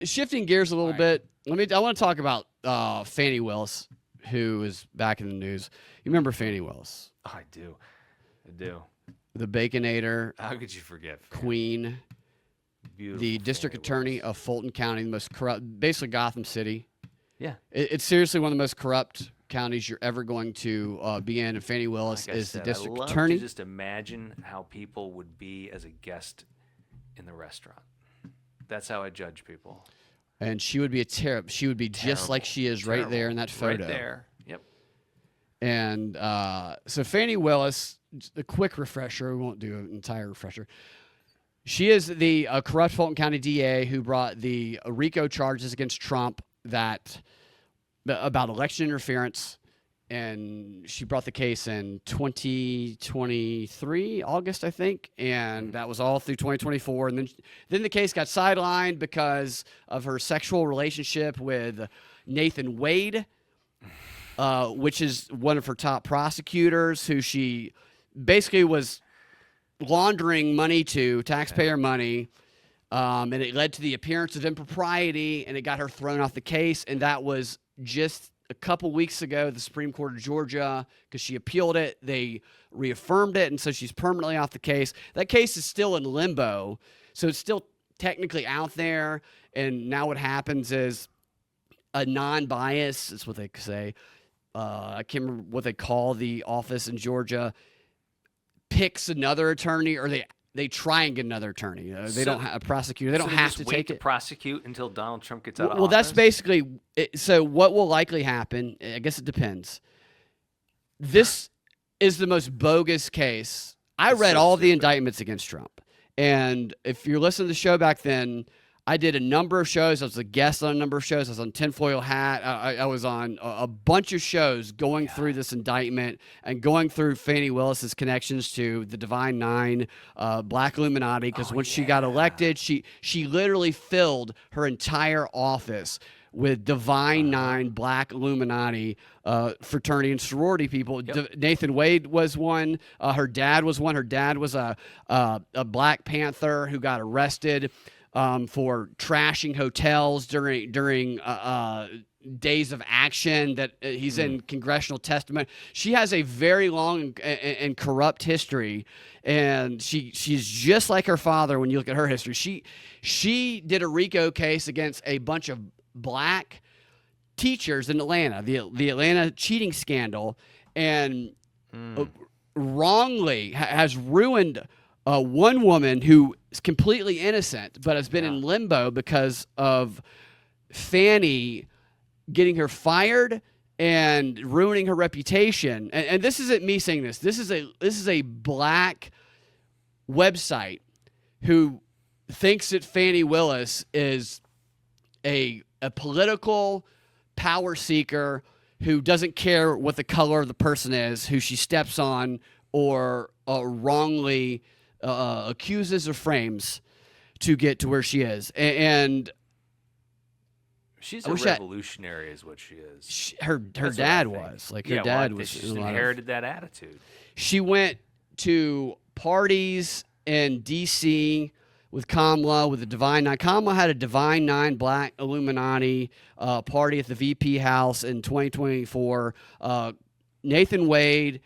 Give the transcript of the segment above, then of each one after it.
shifting gears a little bit, I want to talk about Fani Willis, who is back in the news. You remember Fani Willis? Oh, I do. The Baconator. How could you forget? Queen. Beautiful The district Fani attorney Willis. of Fulton County, the most corrupt, basically Gotham City. Yeah. It's seriously one of the most corrupt counties you're ever going to be in. And Fani Willis Like I is said, the district I love attorney. To just imagine how people would be as a guest in the restaurant. That's how I judge people. And she would be she would be just like she is right there in that photo. Right there. Yep. And so Fani Willis, just a quick refresher. We won't do an entire refresher. She is the corrupt Fulton County DA who brought the RICO charges against Trump about election interference. And she brought the case in 2023, August, I think. And that was all through 2024. And then the case got sidelined because of her sexual relationship with Nathan Wade, which is one of her top prosecutors, who she basically was laundering money to, taxpayer money. And it led to the appearance of impropriety, and it got her thrown off the case. And that was just a couple weeks ago, the Supreme Court of Georgia, because she appealed it, they reaffirmed it, and so she's permanently off the case. That case is still in limbo, so it's still technically out there. And now what happens is a non-bias, is what they say. I can't remember what they call the office in Georgia, picks another attorney, or they try and get another attorney. They don't have a prosecutor. They don't have to take it. it. Prosecute until Donald Trump gets out of office? Well, that's basically it. So what will likely happen, I guess it depends. This is the most bogus case. I read all the indictments against Trump. And if you're listening to the show back then, I did a number of shows. I was a guest on a number of shows. I was on Tinfoil Hat. I was on a bunch of shows going through this indictment and going through Fani Willis's connections to the Divine Nine, Black Illuminati. Because when she got elected, she literally filled her entire office with Divine Nine, Black Illuminati, fraternity and sorority people. Yep. Nathan Wade was one. Her dad was one. Her dad was a Black Panther who got arrested for trashing hotels during days of action that he's in congressional testimony. She has a very long and corrupt history, and she's just like her father when you look at her history. She did a RICO case against a bunch of Black teachers in Atlanta, the Atlanta cheating scandal, and wrongly has ruined one woman who is completely innocent but has been in limbo because of Fani getting her fired and ruining her reputation. And this isn't me saying this. This is a Black website who thinks that Fani Willis is a political power seeker who doesn't care what the color of the person is who she steps on or wrongly accuses or frames to get to where she is. And she's a revolutionary is what she is. Her dad was. Like, her dad was. She just inherited that attitude. She went to parties in D.C. with Kamala, with the Divine Nine. Kamala had a Divine Nine Black Illuminati party at the VP house in 2024. Nathan Wade,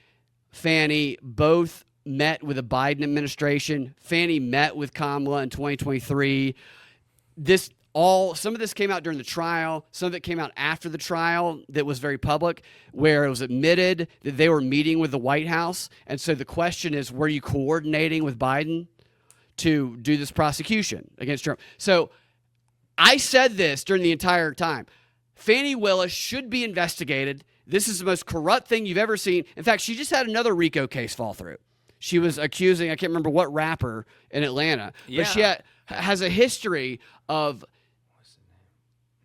Fani, both met with the Biden administration. Fani met with Kamala in 2023. Some of this came out during the trial. Some of it came out after the trial that was very public, where it was admitted that they were meeting with the White House. And so the question is, were you coordinating with Biden to do this prosecution against Trump? So I said this during the entire time. Fani Willis should be investigated. This is the most corrupt thing you've ever seen. In fact, she just had another RICO case fall through. She was accusing, I can't remember what rapper in Atlanta, but she has a history of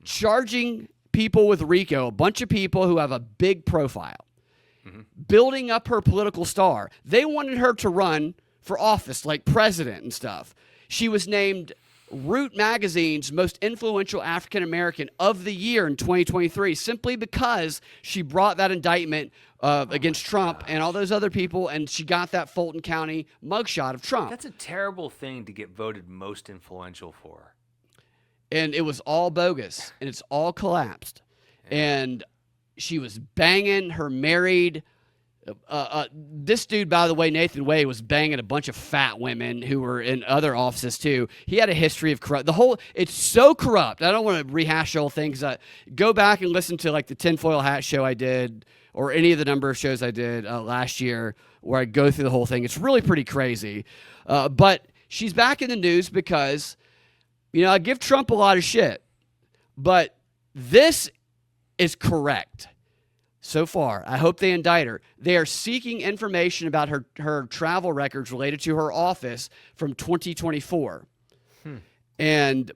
charging people with RICO, a bunch of people who have a big profile, building up her political star. They wanted her to run for office, like president and stuff. She was named Root Magazine's most influential African-American of the year in 2023, simply because she brought that indictment against Trump and all those other people, and she got that Fulton County mugshot of Trump. That's a terrible thing to get voted most influential for. and it was all bogus, and it's all collapsed. And she was banging her married. This dude, by the way, Nathan Wade, was banging a bunch of fat women who were in other offices too. He had a history of corrupt. It's so corrupt. I don't want to rehash the whole thing. Go back and listen to like the tinfoil hat show I did, or any of the number of shows I did last year, where I go through the whole thing. It's really pretty crazy. But she's back in the news because, I give Trump a lot of shit, but this is correct. So far, I hope they indict her. They are seeking information about her travel records related to her office from 2024. And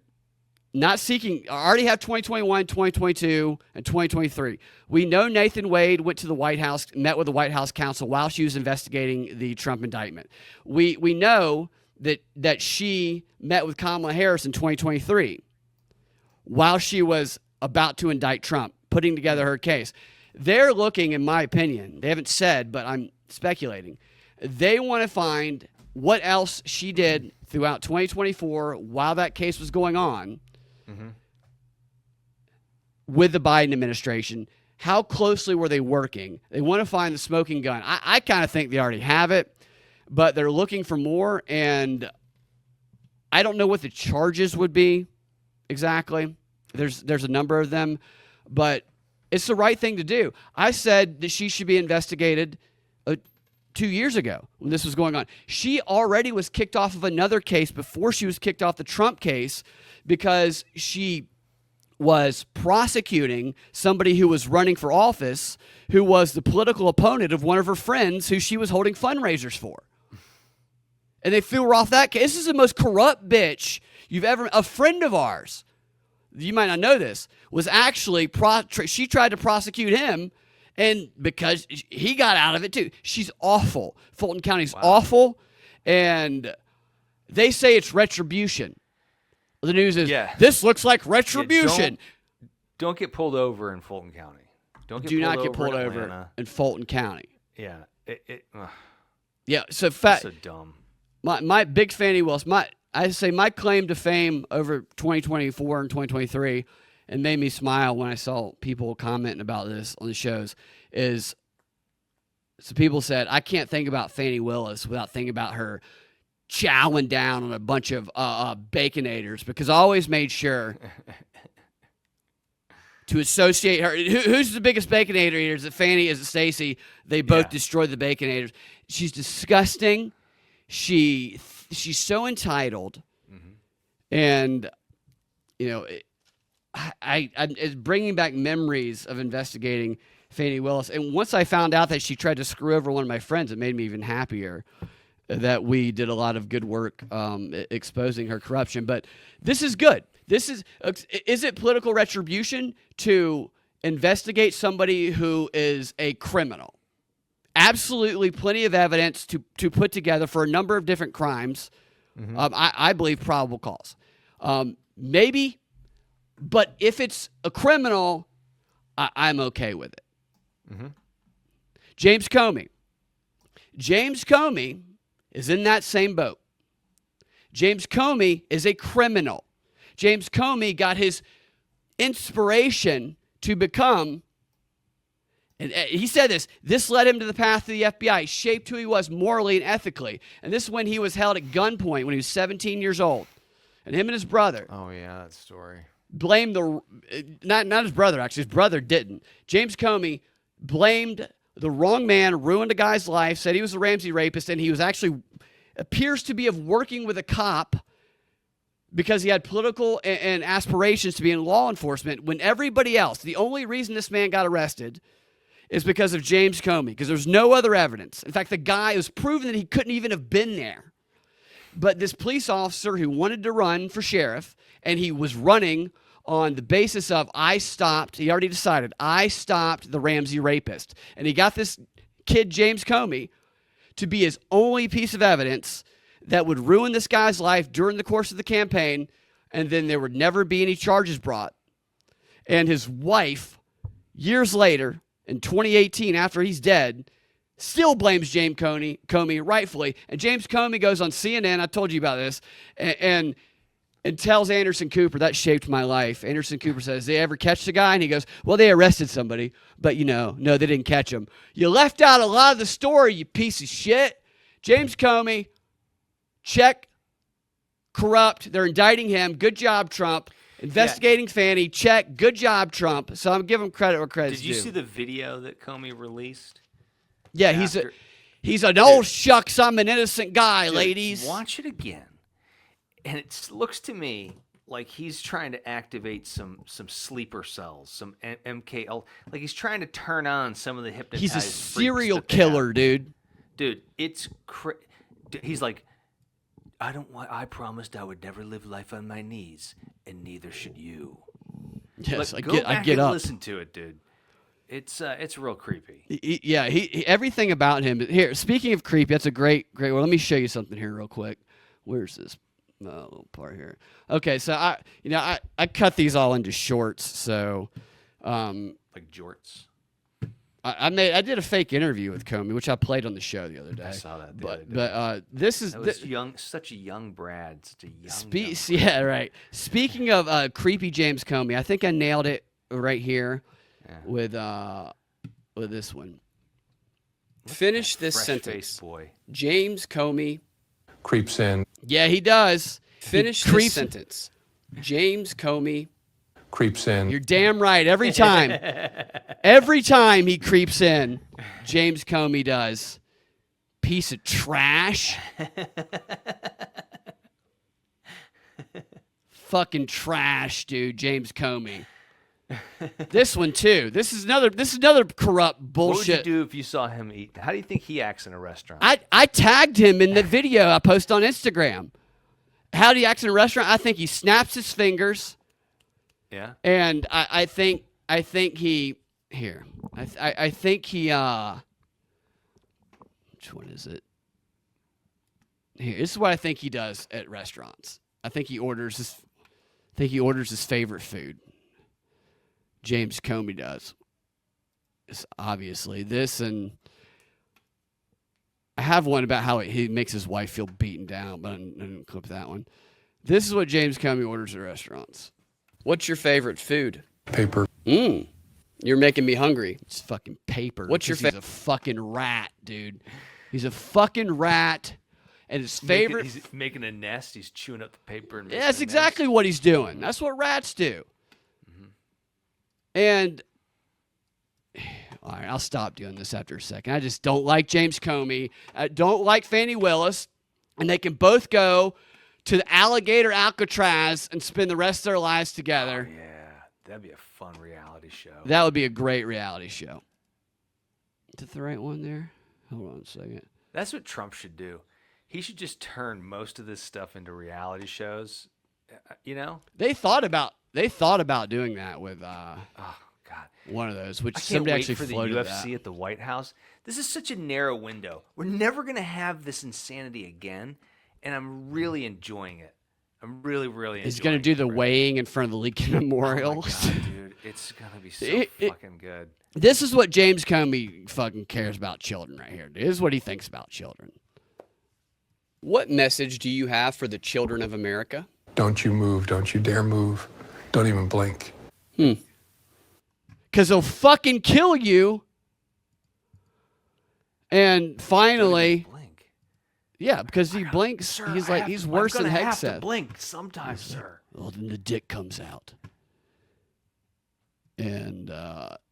not seeking, I already have 2021, 2022, and 2023. We know Nathan Wade went to the White House, met with the White House counsel while she was investigating the Trump indictment. We know that she met with Kamala Harris in 2023 while she was about to indict Trump, putting together her case. They're looking, in my opinion, they haven't said, but I'm speculating, they want to find what else she did throughout 2024 while that case was going on with the Biden administration. How closely were they working? They want to find the smoking gun. I kind of think they already have it, but they're looking for more, and I don't know what the charges would be exactly. There's a number of them, but it's the right thing to do. I said that she should be investigated 2 years ago when this was going on. She already was kicked off of another case before she was kicked off the Trump case because she was prosecuting somebody who was running for office who was the political opponent of one of her friends who she was holding fundraisers for. And they threw her off that case. This is the most corrupt bitch you've ever... A friend of ours, you might not know this, was actually, she tried to prosecute him, and because he got out of it too. She's awful. Fulton County's awful, and they say it's retribution. The news is, this looks like retribution. Don't get pulled over in Fulton County. Do not get pulled over in Fulton County. Yeah. Yeah, so so dumb. My big Fani Willis, I say my claim to fame over 2024 and 2023, and made me smile when I saw people commenting about this on the shows, is so people said, I can't think about Fani Willis without thinking about her chowing down on a bunch of Baconators, because I always made sure to associate her. Who's the biggest Baconator eater? Is it Fani? Is it Stacey? They both destroyed the Baconators. She's disgusting. She's so entitled, and it's bringing back memories of investigating Fani Willis. And once I found out that she tried to screw over one of my friends, it made me even happier that we did a lot of good work exposing her corruption. But this is good. Is it political retribution to investigate somebody who is a criminal? Absolutely plenty of evidence to put together for a number of different crimes. I believe probable cause. Maybe, but if it's a criminal, I'm okay with it. James Comey. James Comey is in that same boat. James Comey is a criminal. James Comey got his inspiration to become, and he said this led him to the path of the FBI, shaped who he was morally and ethically. And this is when he was held at gunpoint when he was 17 years old. And him and his brother. Oh, yeah, that story. Blamed not his brother, actually. His brother didn't. James Comey blamed the wrong man, ruined a guy's life, said he was a Ramsey rapist, and he was actually, appears to be of working with a cop because he had political and aspirations to be in law enforcement, when everybody else, the only reason this man got arrested is because of James Comey, because there's no other evidence. In fact, the guy, it was proven that he couldn't even have been there. But this police officer who wanted to run for sheriff, and he was running on the basis of, he already decided, I stopped the Ramsey rapist. And he got this kid, James Comey, to be his only piece of evidence that would ruin this guy's life during the course of the campaign, and then there would never be any charges brought. And his wife, years later, in 2018, after he's dead, still blames James Comey rightfully. And James Comey goes on CNN, I told you about this, and and tells Anderson Cooper, that shaped my life. Anderson Cooper says, they ever catch the guy? And he goes, well, they arrested somebody, but no, they didn't catch him. You left out a lot of the story, you piece of shit. James Comey, check, corrupt. They're indicting him. Good job, Trump. Investigating Fani, check. Good job, Trump. So I'm giving him credit where credit's due. Did you see the video that Comey released? Yeah, he's an old shucks, I'm an innocent guy, ladies. Watch it again. And it looks to me like he's trying to activate some sleeper cells, some MKL. Like he's trying to turn on some of the hypnotized He's a freaks serial that they killer, have. dude. Dude, it's he's like, I promised I would never live life on my knees, and neither should you. Yes, Look, I back get and up. Listen to it, dude. It's real creepy. He everything about him. Here, speaking of creepy, that's a great. Well, let me show you something here real quick. Where's this little part here? Okay, so I cut these all into shorts. So, Like jorts. I did a fake interview with Comey, which I played on the show the other day. I saw that. But this is such a young Brad, such a young. Yeah, right. Speaking of creepy James Comey, I think I nailed it right here with this one. Finish this sentence. Boy. James Comey creeps in. Yeah, he does. Finish this sentence. James Comey creeps in. You're damn right. Every time. Every time he creeps in, James Comey does. Piece of trash. Fucking trash, dude. James Comey. This one too. This is another corrupt bullshit. What would you do if you saw him eat? How do you think he acts in a restaurant? I tagged him in the video I post on Instagram. How do he act in a restaurant? I think he snaps his fingers. Yeah. And I think he here. I think he which one is it? Here, this is what I think he does at restaurants. I think he orders his favorite food. James Comey does. It's obviously this, and I have one about how he makes his wife feel beaten down, but I didn't clip that one. This is what James Comey orders at restaurants. What's your favorite food? Paper. You're making me hungry. It's fucking paper. What's your favorite? He's a fucking rat, dude. He's a fucking rat. And his favorite... He's making a nest. He's chewing up the paper. And that's exactly what he's doing. That's what rats do. Mm-hmm. And... All right, I'll stop doing this after a second. I just don't like James Comey. I don't like Fani Willis. And they can both go to the alligator Alcatraz and spend the rest of their lives together. Oh, yeah. That'd be a fun reality show. That would be a great reality show. Is that the right one there? Hold on a second. That's what Trump should do. He should just turn most of this stuff into reality shows. You know? They thought about doing that with oh God, one of those, which I can't somebody wait actually for the floated UFC that. at the White House. This is such a narrow window. We're never gonna have this insanity again, and I'm really enjoying it. I'm really enjoying it. He's gonna do the weighing in front of the Lincoln Memorial. Oh my God, dude, it's gonna be so fucking good. This is what James Comey fucking cares about children right here. This is what he thinks about children. What message do you have for the children of America? Don't you move. Don't you dare move. Don't even blink. Because they'll fucking kill you. And finally... Blink. Yeah, because he blinks. Sir, he's worse than I'm gonna have Hegseth. to blink sometimes, sir. Well, then the dick comes out. And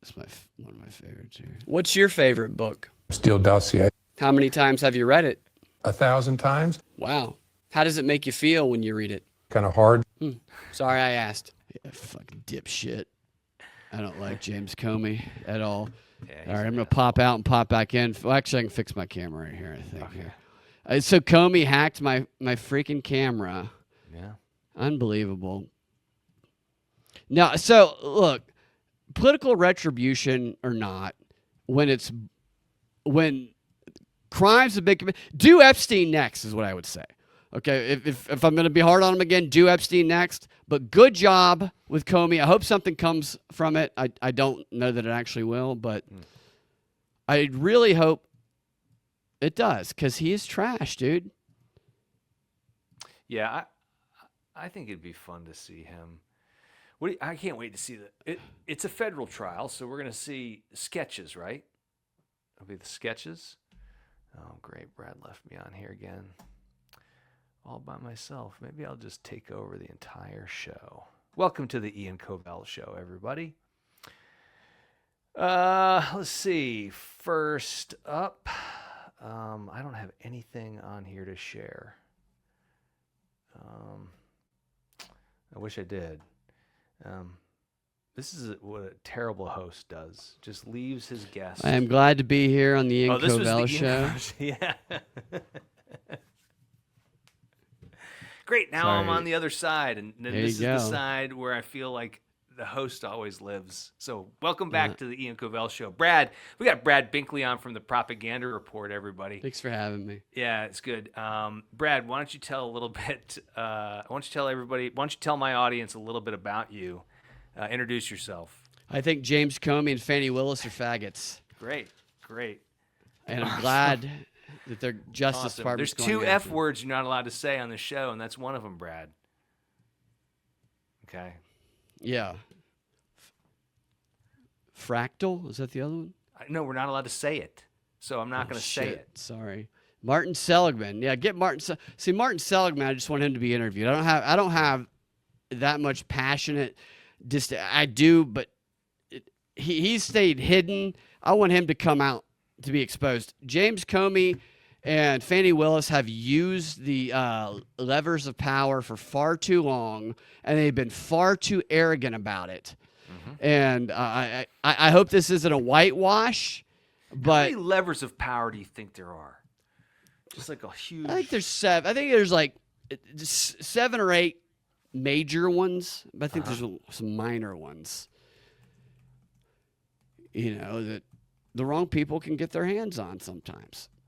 it's one of my favorites here. What's your favorite book? Steele dossier. How many times have you read it? 1,000 times. Wow. How does it make you feel when you read it? Kind of hard. Sorry I asked. Yeah, fucking dipshit. I don't like James Comey at all. Yeah, All right, I'm going to pop out and pop back in. Well, actually, I can fix my camera right here, I think. Okay. Here. So Comey hacked my freaking camera. Yeah. Unbelievable. Now, so, look, political retribution or not, when crime's a big... Do Epstein next is what I would say. Okay, if I'm going to be hard on him again, do Epstein next. But good job with Comey. I hope something comes from it. I don't know that it actually will, but I really hope it does because he is trash, dude. Yeah, I think it'd be fun to see him. I can't wait to see it's a federal trial, so we're going to see sketches, right? It'll be the sketches. Oh, great. Brad left me on here again. All by myself. Maybe I'll just take over the entire show. Welcome to the Ian Covell Show, everybody. Let's see. First up, I don't have anything on here to share. I wish I did. This is what a terrible host does. Just leaves his guests. I am glad to be here on the Ian Covell Show. Yeah. Great. Now Sorry. I'm on the other side, and There this is you the go. side where I feel like the host always lives. So welcome back to the Ian Covell Show. Brad, we got Brad Binkley on from the Propaganda Report, everybody. Thanks for having me. Yeah, it's good. Brad, why don't you tell a little bit, why don't you tell my audience a little bit about you? Introduce yourself. I think James Comey and Fani Willis are faggots, Great. and I'm glad that their Justice Awesome. Department's There's going 2 after F words you're not allowed to say on the show, and that's one of them, Brad. Okay. Yeah. Fractal? Is that the other one? No, we're not allowed to say it, so I'm not going to say Shit, it. Sorry. Martin Seligman. Yeah, get Martin. See, Martin Seligman, I just want him to be interviewed. I don't have that much passionate. I do, but he stayed hidden. I want him to come out to be exposed. James Comey and Fani Willis have used the levers of power for far too long, and they've been far too arrogant about it. And I hope this isn't a whitewash, How but many levers of power do you think there are? Just like a huge. I think there's 7. I think there's like 7 or 8 major ones, but I think there's some minor ones. You know, that the wrong people can get their hands on sometimes.